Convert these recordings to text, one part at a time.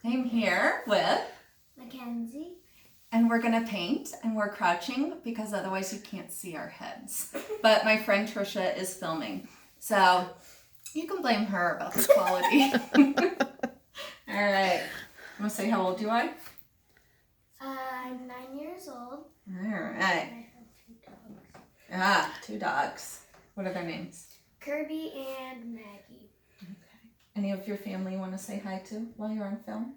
I'm here with Makenzie. And we're gonna paint, and we're crouching because otherwise you can't see our heads. But my friend Trisha is filming, so you can blame her about the quality. All right, I'm gonna say how old you are. I'm 9 years old. All And right. I have 2 dogs. Ah, 2 dogs. What are their names? Kirby and Maggie. Okay. Any of your family want to say hi to while you're on film?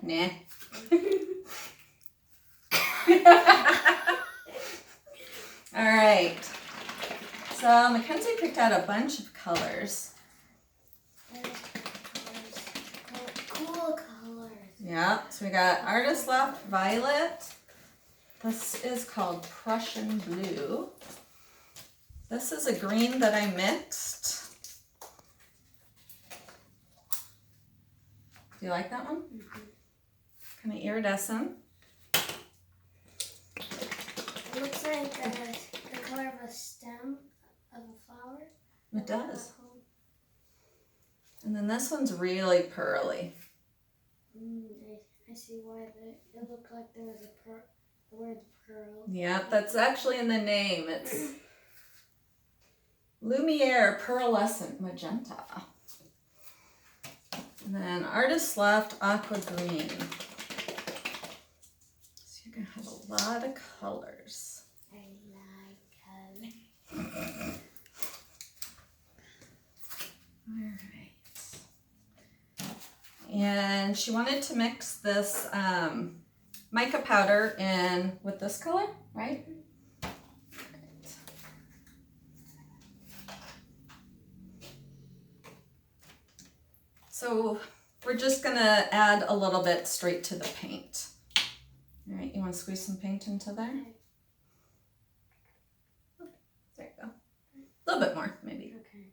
Nah. All right. So Makenzie picked out a bunch of colors. Cool colors. Yeah. So we got Artist Left Violet. This is called Prussian Blue. This is a green that I mixed. Do you like that one? Mm-hmm. Kind of iridescent. It looks like the color of a stem of a flower. It does. And then this one's really pearly. I see why it looked like there was the word pearl. Yeah, that's actually in the name. It's Lumiere Pearlescent Magenta. And then Artist Left Aqua Green. So you're going to have a lot of colors. I like colors. All right. And she wanted to mix this mica powder in with this color, right? So we're just gonna add a little bit straight to the paint. All right, you want to squeeze some paint into there? There you go. A little bit more, maybe. Okay.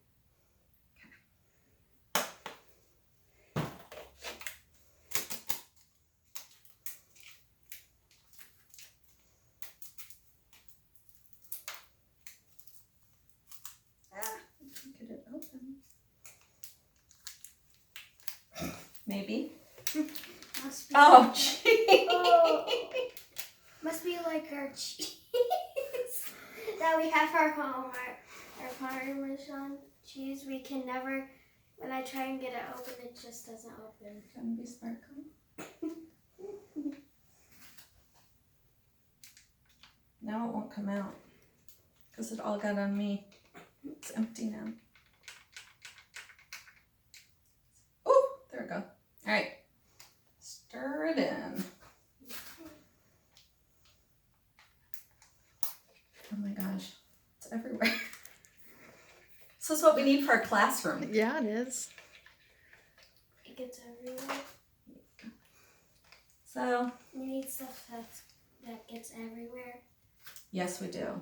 Get it open. Maybe. Must be Oh, gee. Oh. Must be like our cheese that we have our home, our Parmesan cheese. We can never, when I try and get it open, it just doesn't open. Can be sparkly. Now it won't come out because it all got on me. It's empty now. Oh, there we go. All right, stir it in. Oh my gosh, it's everywhere. This is what we need for our classroom. Yeah, it is. It gets everywhere. So, We need stuff that gets everywhere. yes, we do.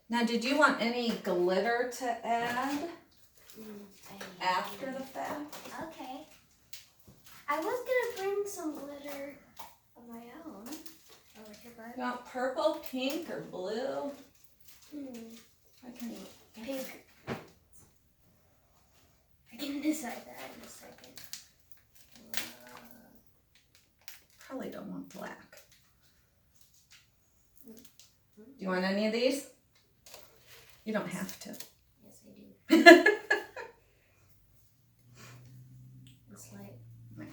Now, did you want any glitter to add after the fact? Okay. I was gonna bring some glitter of my own over here, but You want purple, pink, or blue? I can. pink. I can decide that in a second. Probably don't want black. Do you want any of these? You don't have to. Yes, I do. It's like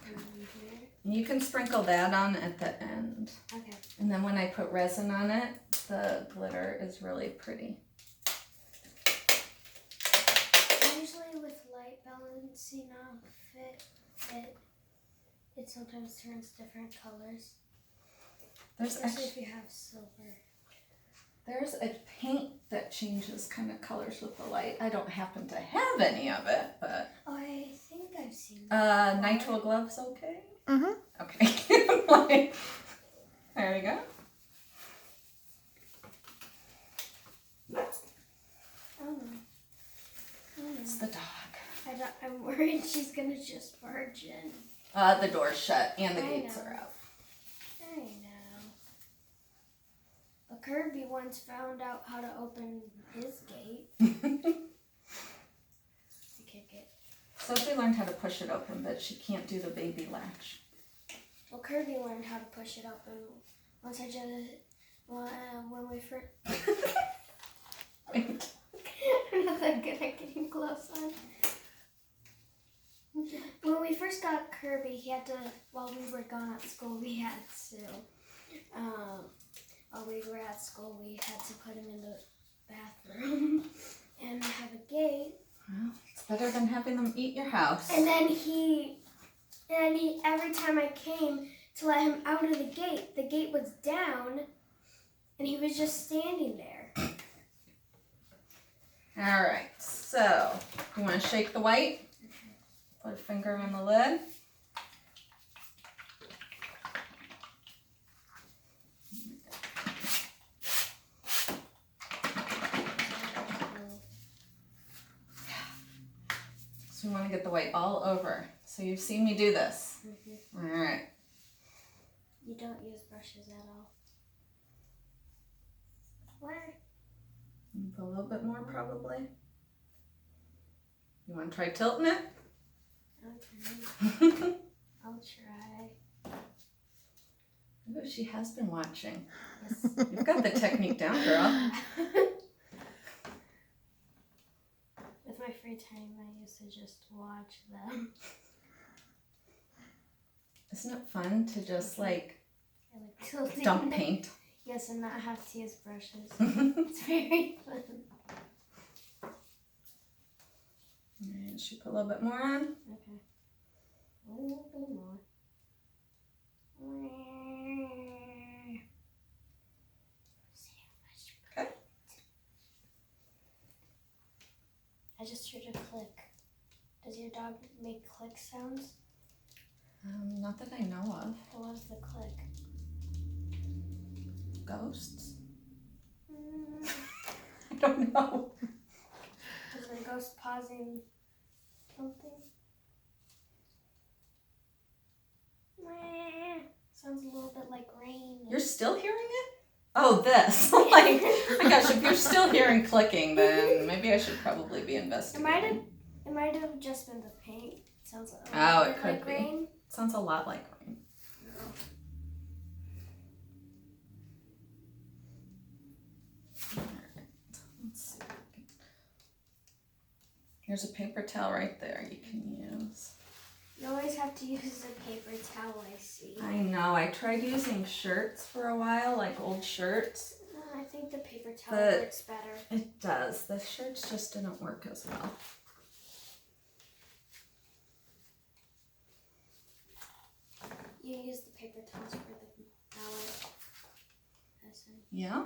here. And you can sprinkle that on at the end. Okay. And then when I put resin on it, the glitter is really pretty. Usually with light balancing outfit, it sometimes turns different colors. There's Especially actually, if you have silver. there's a paint that changes kind of colors with the light. I don't happen to have any of it, but Oh, I think I've seen that. nitrile gloves okay? Mm-hmm. Okay. There we go. Oh no. It's the dog. I'm worried she's gonna just barge in. The door's shut and the I gates know. are out. I know. But Kirby once found out how to open his gate. To kick it. Sophie learned how to push it open, but she can't do the baby latch. Well, Kirby learned how to push it open once I just when we first. Wait. I'm not that good at getting close on. When we first got Kirby, he had to, while we were gone at school, we had to put him in the bathroom and have a gate. Well, it's better than having them eat your house. And then he, every time I came to let him out of the gate was down, and he was just standing there. All right, so you want to shake the white? Put a finger on the lid. So we want to get the white all over. So you've seen me do this. Mm-hmm. All right. You don't use brushes at all. Where? Put a little bit more probably. You want to try tilting it? Okay. I'll try. Oh, she has been watching. Yes. You've got the technique down, girl. With my free time, I used to just watch them. Isn't it fun to just like I like tilting. dump paint? Yes, and not have to use brushes. It's very fun. And she put a little bit more on. Okay. A little bit more. Okay. I just heard a click. Does your dog make click sounds? Not that I know of. What was the click? Ghosts? I don't know. Was it a ghost pausing something? Sounds a little bit like rain. You're still hearing it? Oh, this. Like, oh my gosh, if you're still hearing clicking, then maybe I should probably be investigating. It might have just been the paint. It sounds a Oh, little it bit could like be. rain. Sounds a lot like rain. Let's see. Here's a paper towel right there you can use. You always have to use a paper towel, I see. I know. I tried using shirts for a while, like old shirts. I think the paper towel But works better. it does. The shirts just didn't work as well. You use the paper towels for the palette. Yeah.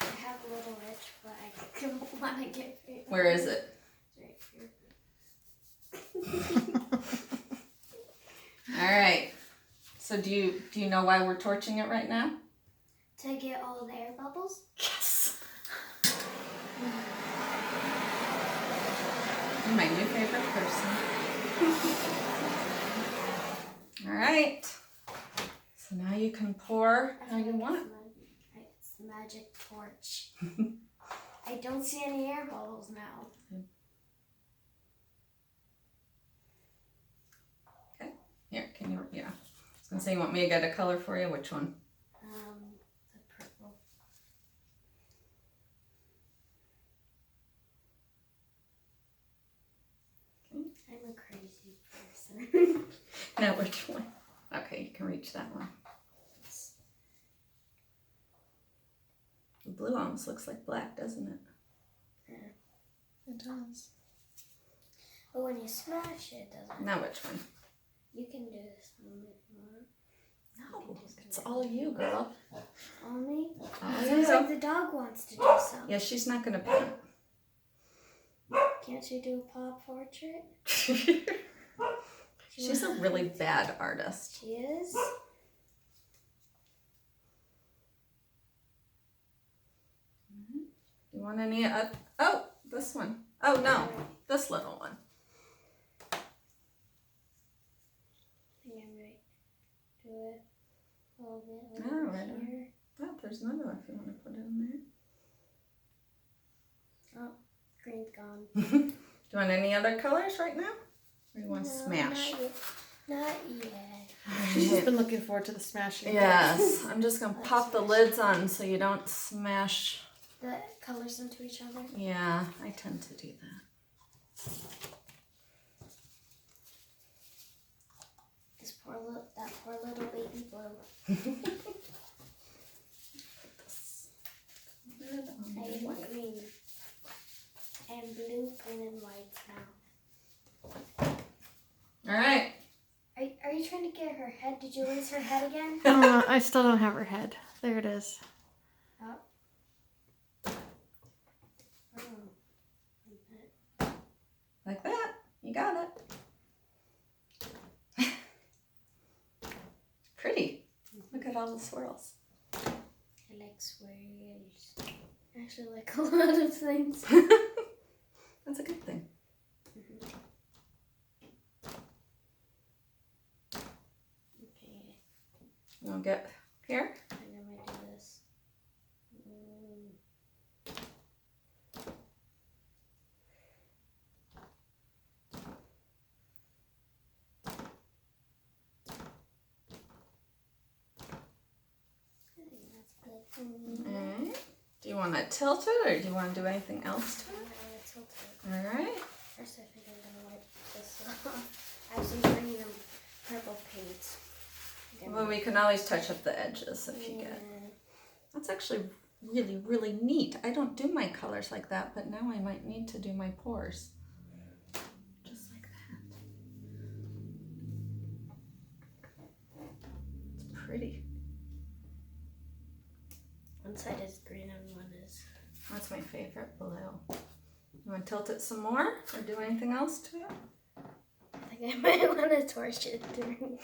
I have a little itch, but I don't want to get it. Where is it? It's right here. All right. So do you know why we're torching it right now? To get all the air bubbles? Yes. You're my new favorite person. All right. So now you can pour how you want. It's the magic torch. I don't see any air bubbles now. Okay. Here, can you? Yeah. I was gonna say, you want me to get a color for you? Which one? The purple. Okay. I'm a crazy person. No, which one? Okay, you can reach that one. The blue almost looks like black, doesn't it? Yeah. It does. But when you smash it, it doesn't. Now which one? You can do this one if you want. No, it's all you, girl. All me? All Sounds you. like the dog wants to do something. Yeah, she's not gonna paint. Can't you do a paw portrait? She's a really bad artist. She is? You want any? Oh, this one. Oh no, this little one. little bit Oh, over right on. here. Oh, there's another one if you want to put it in Oh, green's gone. there. Do you want any other colors right now? Or you want to smash? Not yet. Not yet. She's just been looking forward to the smashing. Yes, I'm just going to pop the lids on so you don't smash. The colors into each other. Yeah, I tend to do that. That poor little baby blue. I want green. And blue, green, and white now. All right. Are you trying to get her head? Did you lose her head again? I still don't have her head. There it is. Oh. Like that. You got it. Pretty. Look at all the swirls. I like swirls. I actually like a lot of things. That's a good thing. Okay. You want to get here? I think I might do this. I think that's good. Alright. Do you want to tilt it or do you want to do anything else to I'm it? gonna tilt it. Alright. First, I think I'm gonna wipe this off. I have some green and purple paint. Well, we can always touch up the edges if you get. That's actually really, really neat. I don't do my colors like that, but now I might need to do my pores. Just like that. It's pretty. One side is green and one is. That's my favorite blue. You want to tilt it some more or do anything else to it? I think I might want to torch it during.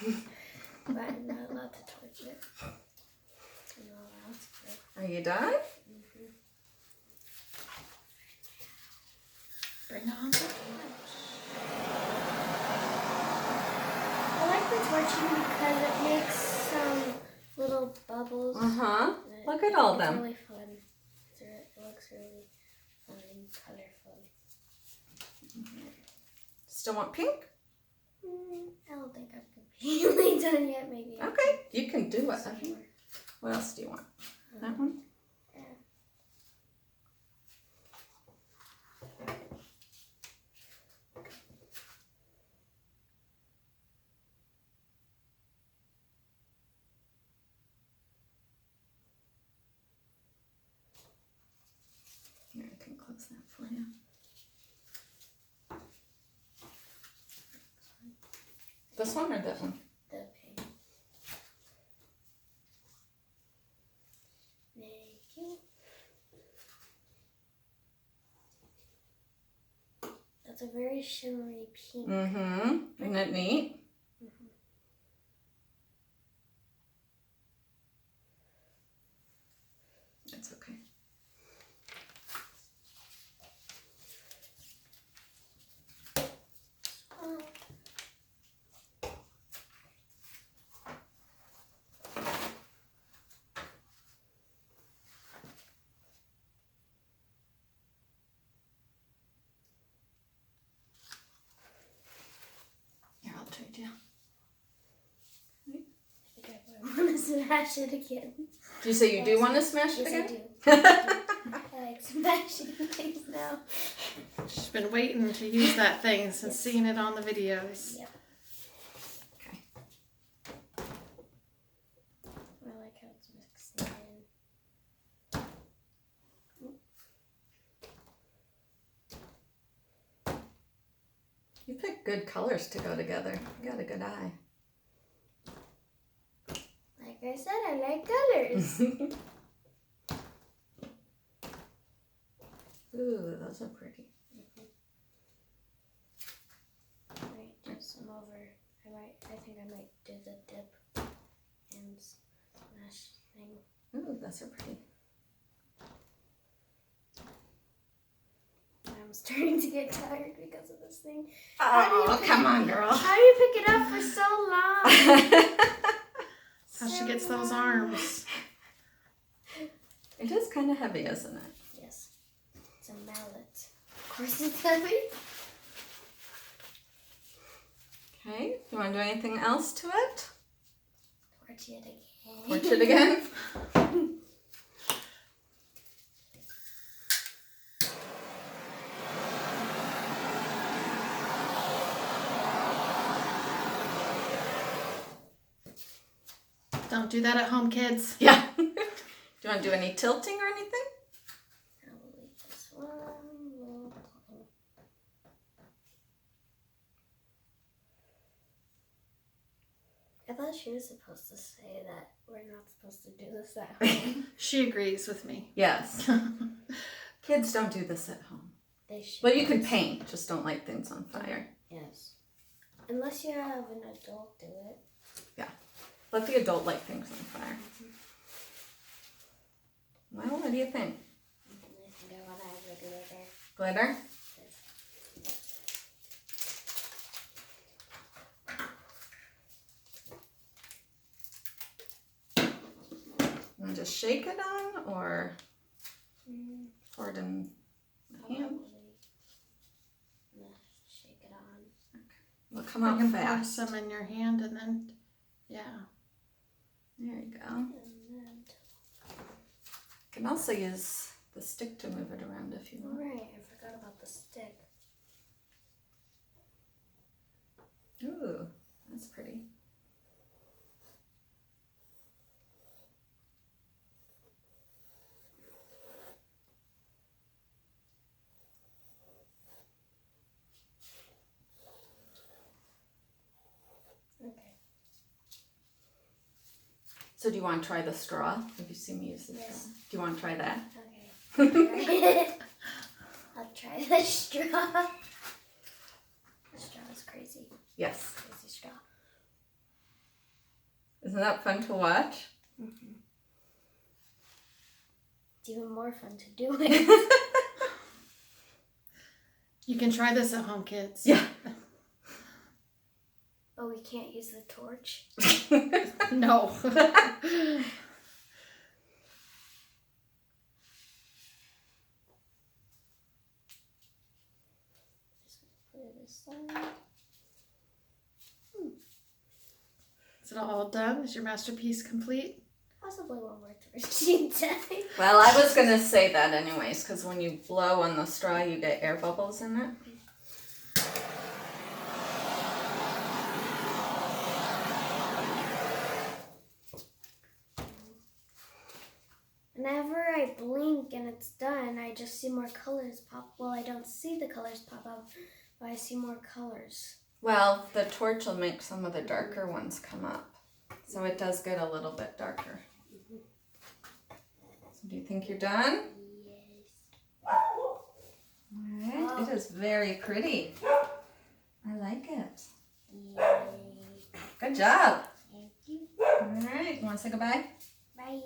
But I'm not allowed to torch it. No, that's good. Are you done? Bring on the I like the torching because it makes some little bubbles. Uh-huh. And Look at all it's them. really fun. It looks really fun and colorful. Still want pink? I don't think I'm completely done yet. Maybe. Okay, you can do it. Some more. What else do you want? That one? Here, I can close that for you. This one or that one? The pink. Thank you. That's a very shimmery pink. Mm-hmm. Isn't it neat? It's okay. Oh. Here, I'll trade you. I think I want to smash it again. Do you say you do want to smash it Yes, again? I do. I like smashing things now. She's been waiting to use that thing since seeing it on the videos. Yep. Okay. I like how it's mixing in. You picked good colors to go together. You got a good eye. Like I said, I like colors. Ooh, those are pretty. Right, just some over. I think I might do the dip and smash thing. Ooh, those are pretty. I'm starting to get tired because of this thing. Oh, come on, girl. How do you pick it up for so long? How she gets those arms. It is kind of heavy, isn't it? Yes. It's a mallet. Of course it's heavy. Okay, you want to do anything else to it? Torch it again. Torch it again? Don't do that at home, kids. Yeah. Do you want to do any tilting or anything? Probably this one. I thought she was supposed to say that we're not supposed to do this at home. She agrees with me. Yes. Kids don't do this at home. They should. Well, you can paint, just don't light things on fire. Yes. Unless you have an adult do it. Let the adult light things on fire. Well, what do you think? I think I want to have the glitter. Glitter? You want to just shake it on or pour it in the hand? Shake it on. It'll come You out can pour fast. some in your hand and then, yeah. There you go. And then, You can also use the stick to move it around if you want. right, I forgot about the stick. Ooh, that's pretty. Okay. So do you want to try the straw? Have you seen me use the Yes. straw? Do you want to try that? Okay. I'll try the straw. The straw is crazy. Yes. Crazy straw. Isn't that fun to watch? It's even more fun to do it. You can try this at home, kids. Yeah. But we can't use the torch. No. Put it aside. Is it all done? Is your masterpiece complete? Possibly one more torch inside. Well, I was going to say that anyways, because when you blow on the straw, you get air bubbles in it. Whenever I blink and it's done, I just see more colors pop. Well, I don't see the colors pop up, but I see more colors. Well, the torch will make some of the darker ones come up. So it does get a little bit darker. So do you think you're done? Yes. Alright, it is very pretty. I like it. Yay. Good job. Thank you. Alright, you want to say goodbye? Bye.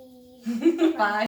Bye.